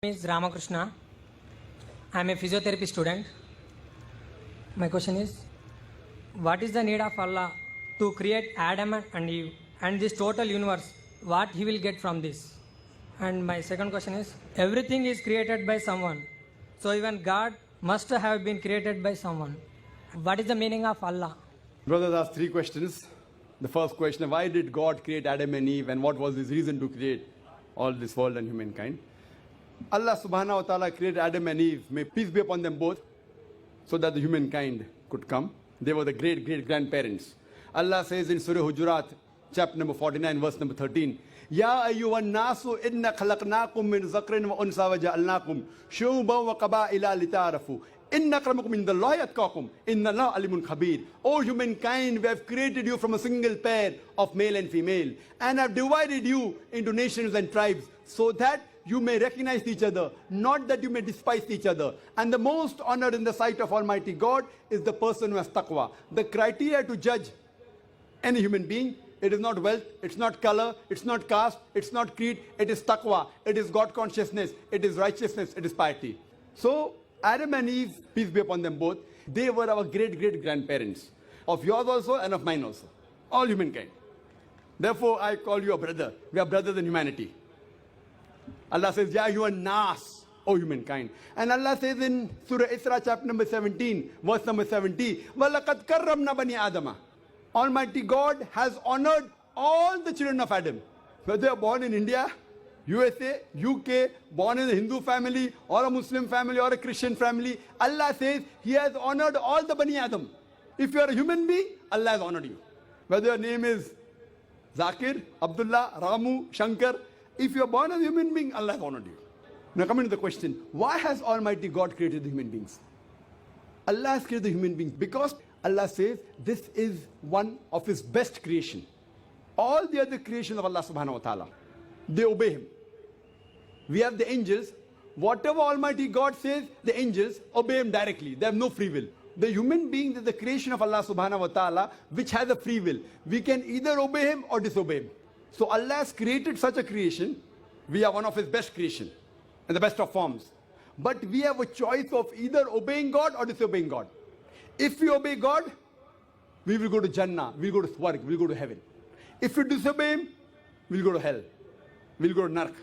name is Ramakrishna. I am a physiotherapy student. My question is, what is the need of Allah to create Adam and Eve and this total universe? What he will get from this? And my second question is, everything is created by someone. So even God must have been created by someone. What is the meaning of Allah? Brothers asked three questions. The first question, why did God create Adam and Eve and what was his reason to create all this world and humankind? Allah subhanahu wa ta'ala created Adam and Eve, may peace be upon them both, so that the humankind could come. They were the great-great-grandparents. Allah says in Surah Hujurat, chapter number 49, verse number 13, Ya ayyuhan nasu inna khalaqnakum min zakrin wa unsa wa ja'alnakum shu'uban wa qaba'ila lita'arafu. Inna akramakum indallahi atqakum. Inna Allah alimun khabir. O humankind, we have created you from a single pair of male and female and have divided you into nations and tribes so that you may recognize each other, not that you may despise each other. And the most honored in the sight of Almighty God is the person who has taqwa. The criteria to judge any human being, it is not wealth, it's not color, it's not caste, it's not creed, it is taqwa, it is God consciousness, it is righteousness, it is piety. So Adam and Eve, peace be upon them both, they were our great-great-grandparents, of yours also and of mine also, all humankind. Therefore I call you a brother. We are brothers in humanity. Allah says, Ya ayyuhan nas, O humankind. And Allah says in Surah Isra, chapter number 17, verse number 70, وَلَقَدْ كَرَّمْنَا بَنِي آدَمَ. Almighty God has honored all the children of Adam. Whether they are born in India, USA, UK, born in a Hindu family, or a Muslim family, or a Christian family, Allah says He has honored all the Bani Adam. If you are a human being, Allah has honored you. Whether your name is Zakir, Abdullah, Ramu, Shankar, if you are born as a human being, Allah has honored you. Now coming to the question, why has Almighty God created the human beings? Allah has created the human beings because Allah says this is one of His best creation. All the other creations of Allah subhanahu wa ta'ala, they obey Him. We have the angels. Whatever Almighty God says, the angels obey Him directly. They have no free will. The human being is the creation of Allah subhanahu wa ta'ala, which has a free will. We can either obey Him or disobey Him. So Allah has created such a creation. We are one of His best creation in the best of forms. But we have a choice of either obeying God or disobeying God. If we obey God, we will go to Jannah, we will go to Swarg, we will go to heaven. If we disobey Him, we will go to hell. We will go to Nark.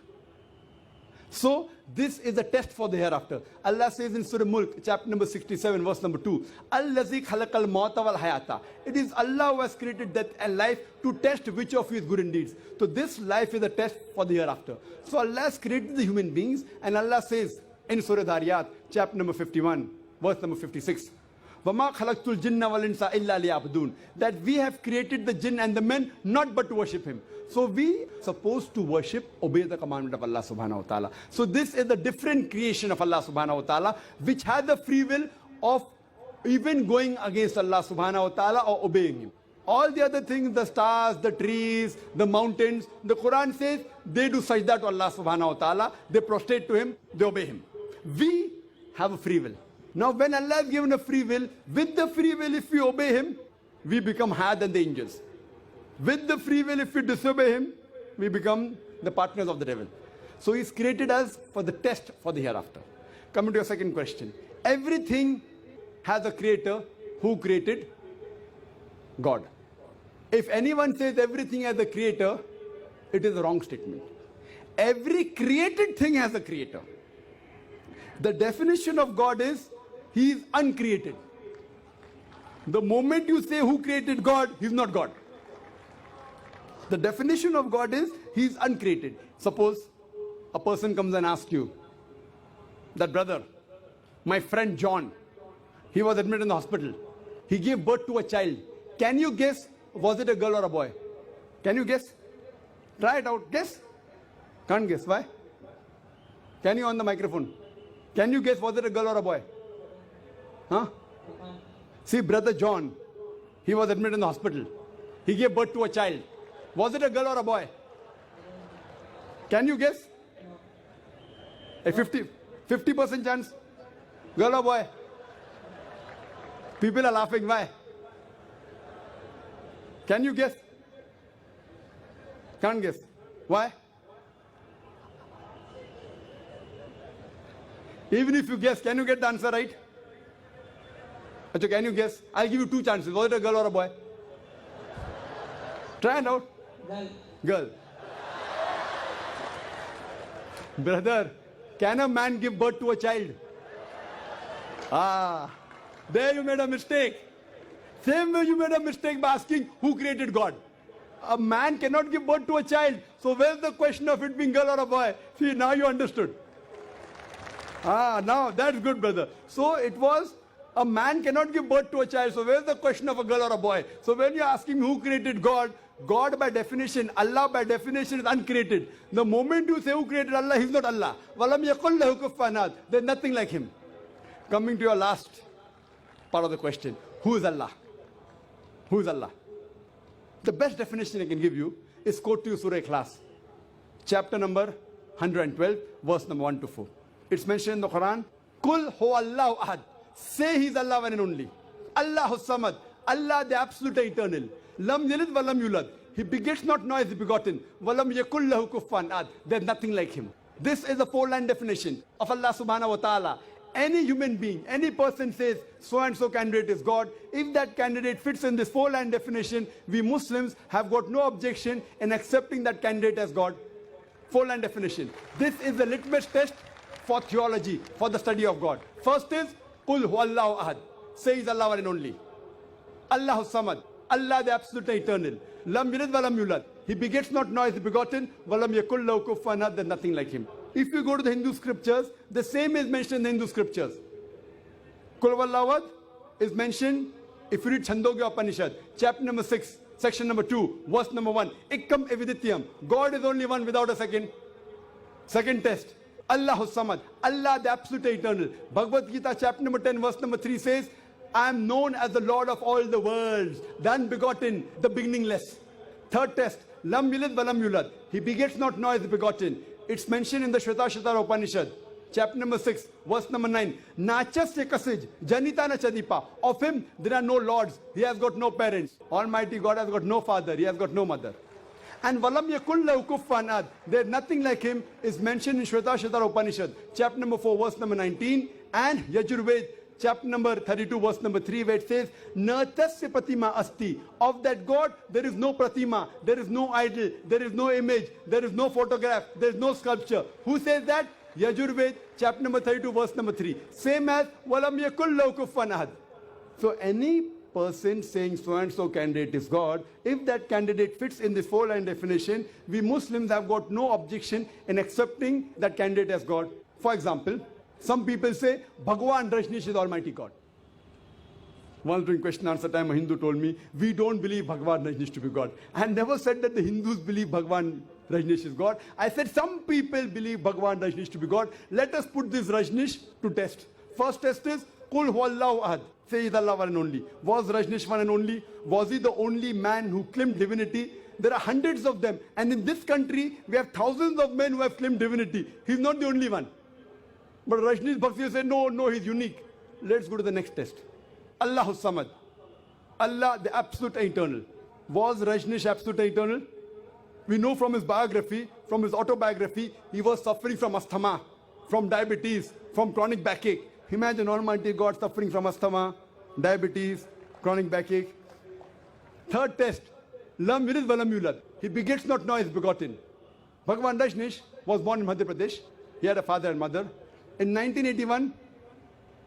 So this is a test for the hereafter. Allah says in Surah Mulk, chapter number 67, verse number 2, Allazi khalaqal mauta wal hayata. It is Allah who has created death and life to test which of you is good in deeds. So this life is a test for the hereafter. So Allah has created the human beings, and Allah says in Surah Dhariyat, chapter number 51, verse number 56, وَمَا خَلَقْتُ الْجِنَّ وَالْإِنسَ إِلَّا لِيَعْبُدُونَ. That we have created the jinn and the men not but to worship Him. So we are supposed to worship, obey the commandment of Allah subhanahu wa ta'ala. So this is the different creation of Allah subhanahu wa ta'ala, which has the free will of even going against Allah subhanahu wa ta'ala or obeying Him. All the other things, the stars, the trees, the mountains, the Quran says they do sajda to Allah subhanahu wa ta'ala, they prostrate to Him, they obey Him. We have a free will. Now when Allah has given a free will, with the free will if we obey Him, we become higher than the angels. With the free will if we disobey Him, we become the partners of the devil. So He's created us for the test for the hereafter. Coming to your second question. Everything has a creator. Who created? God. If anyone says everything has a creator, it is a wrong statement. Every created thing has a creator. The definition of God is He is uncreated. The moment you say who created God, He's not God. The definition of God is He is uncreated. Suppose a person comes and asks you, that brother, my friend John, he was admitted in the hospital. He gave birth to a child. Can you guess, was it a girl or a boy? Can you guess? Try it out. Guess? Can't guess. Why? Can you on the microphone? Can you guess, was it a girl or a boy? Huh? See, brother John, he was admitted in the hospital. He gave birth to a child. Was it a girl or a boy? Can you guess? A 50% chance? Girl or boy? People are laughing. Why? Can you guess? Can't guess. Why? Even if you guess, can you get the answer right? Acha, can you guess? I'll give you two chances. Was it a girl or a boy? Try it out. Girl. Brother, can a man give birth to a child? Ah, there you made a mistake. Same way you made a mistake by asking who created God. A man cannot give birth to a child. So where's the question of it being girl or a boy? See, now you understood. Ah, now that's good, brother. So it was a man cannot give birth to a child. So where's the question of a girl or a boy? So when you're asking who created God, God by definition, Allah by definition is uncreated. The moment you say who created Allah, he's not Allah. Walam yakul lahu kufuwan ahad. There's nothing like him. Coming to your last part of the question. Who is Allah? Who is Allah? The best definition I can give you is quote to you Surah Ikhlas. Chapter number 112, verse number 1 to 4. It's mentioned in the Quran. Kul huwallahu ahad. Say he's Allah one and only. Allahu samad. Allah the absolute eternal. Lam yalid walam yulad. He begets not nor is he begotten. Walam yakul lahu kufuwan ahad. There's nothing like him. This is a four-line definition of Allah subhanahu wa ta'ala. Any human being, any person says so and so candidate is God. If that candidate fits in this four-line definition, we Muslims have got no objection in accepting that candidate as God. Four-line definition. This is the litmus test for theology, for the study of God. First is Qul huwallahu ahad. Say he's Allah one and only. Allahu samad. Allah the absolute eternal. Lam yalid walam yulad. He begets not nor is he begotten. Walam yakul lahu kufuwan ahad. There's nothing like him. If you go to the Hindu scriptures, the same is mentioned in the Hindu scriptures. Kul huwallahu ahad is mentioned if you read Chandogya Upanishad, chapter number 6, section number 2, verse number 1. Ikkam evidityam. God is only one without a second. Second test. Allahu samad. Allah the absolute eternal. Bhagavad Gita chapter number 10, verse number 3 says, I am known as the Lord of all the worlds, the unbegotten, the beginningless. Third test, Lam yalid walam yulad. He begets not nor is he begotten. It's mentioned in the Shvetasvatara Upanishad, chapter number 6, verse number 9. Nachasya kasij, janita na chadipa. Of him there are no lords. He has got no parents. Almighty God has got no father. He has got no mother. And walam yakul lahu kufuwan ahad. There's nothing like him is mentioned in Shvetasvatara Upanishad, chapter number 4, verse number 19. And Yajurved, chapter number 32, verse number 3, where it says, Natasya pratima asti. Of that God, there is no pratima, there is no idol, there is no image, there is no photograph, there is no sculpture. Who says that? Yajurved, chapter number 32, verse number 3. Same as, Walam yakul lahu kufuwan ahad. So any person saying so and so candidate is God, if that candidate fits in this four-line definition, we Muslims have got no objection in accepting that candidate as God. For example, some people say, Bhagwan Rajneesh is Almighty God. Once during question answer time, a Hindu told me, we don't believe Bhagwan Rajneesh to be God. I had never said that the Hindus believe Bhagwan Rajneesh is God. I said some people believe Bhagwan Rajneesh to be God. Let us put this Rajneesh to test. First test is, Kul huwallahu ahad. Say he's Allah one and only. Was Rajneesh one and only? Was he the only man who claimed divinity? There are hundreds of them. And in this country, we have thousands of men who have claimed divinity. He's not the only one. But Rajneesh Bhaksi said, no, he's unique. Let's go to the next test. Allahu Samad. Allah, the absolute eternal. Was Rajneesh absolute eternal? We know from his biography, from his autobiography, he was suffering from asthma, from diabetes, from chronic backache. Imagine Almighty God suffering from asthma, diabetes, chronic backache. Third test. Lam yalid walam yulad. He begets not nor is begotten. Bhagwan Rajneesh was born in Madhya Pradesh. He had a father and mother. In 1981,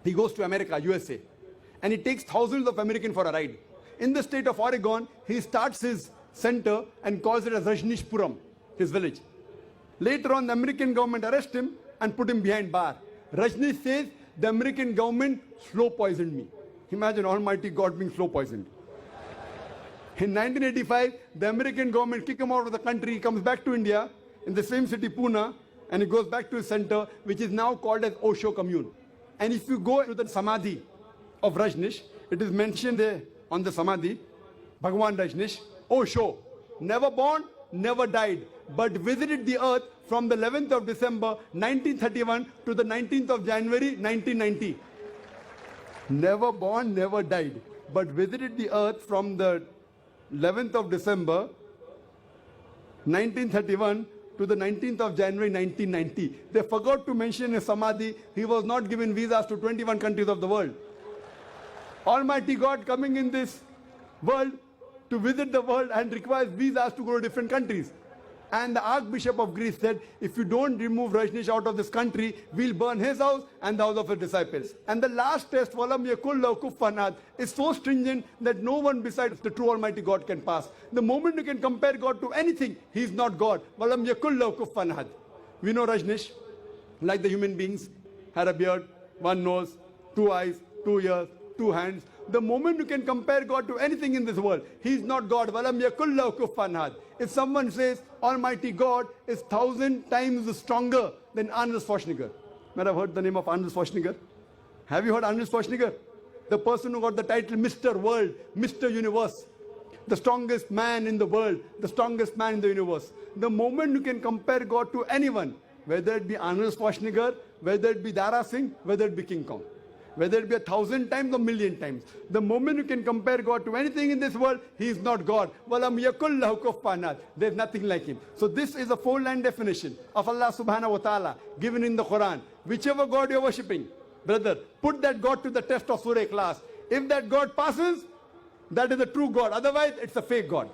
he goes to America, USA, and he takes thousands of Americans for a ride. In the state of Oregon, he starts his center and calls it as Rajneeshpuram, his village. Later on, the American government arrests him and put him behind bar. Rajneesh says, the American government slow poisoned me. Imagine Almighty God being slow poisoned. In 1985, the American government kicked him out of the country. He comes back to India in the same city, Pune, and he goes back to his center, which is now called as Osho Commune. And if you go to the Samadhi of Rajneesh, it is mentioned there on the Samadhi, Bhagwan Rajneesh, Osho, never born, never died, but visited the earth from the 11th of December 1931 to the 19th of January 1990. Never born, never died, but visited the earth from the 11th of December 1931 to the 19th of January 1990. They forgot to mention in Samadhi, he was not given visas to 21 countries of the world. Almighty God coming in this world to visit the world and requires visas to go to different countries. And the Archbishop of Greece said, if you don't remove Rajneesh out of this country, we'll burn his house and the house of his disciples. And the last test, Walam yakul lahu kufuwan ahad, is so stringent that no one besides the true Almighty God can pass. The moment you can compare God to anything, he is not God. Walam yakul lahu kufuwan ahad. We know Rajneesh, like the human beings, had a beard, one nose, two eyes, 2 ears, 2 hands. The moment you can compare God to anything in this world, he is not God. Walam yakul lahu kufuwan ahad. If someone says Almighty God is 1,000 times stronger than Arnold Schwarzenegger. Might have heard the name of Arnold Schwarzenegger? Have you heard Arnold Schwarzenegger? The person who got the title Mr. World, Mr. Universe. The strongest man in the world, the strongest man in the universe. The moment you can compare God to anyone, whether it be Arnold Schwarzenegger, whether it be Dara Singh, whether it be King Kong, whether it be 1,000 times or 1,000,000 times. The moment you can compare God to anything in this world, he is not God. Walam yakul lahu kufuwan ahad. There is nothing like him. So this is a 4-line definition of Allah subhanahu wa ta'ala given in the Quran. Whichever God you are worshipping, brother, put that God to the test of Surah Ikhlas. If that God passes, that is the true God. Otherwise, it's a fake God.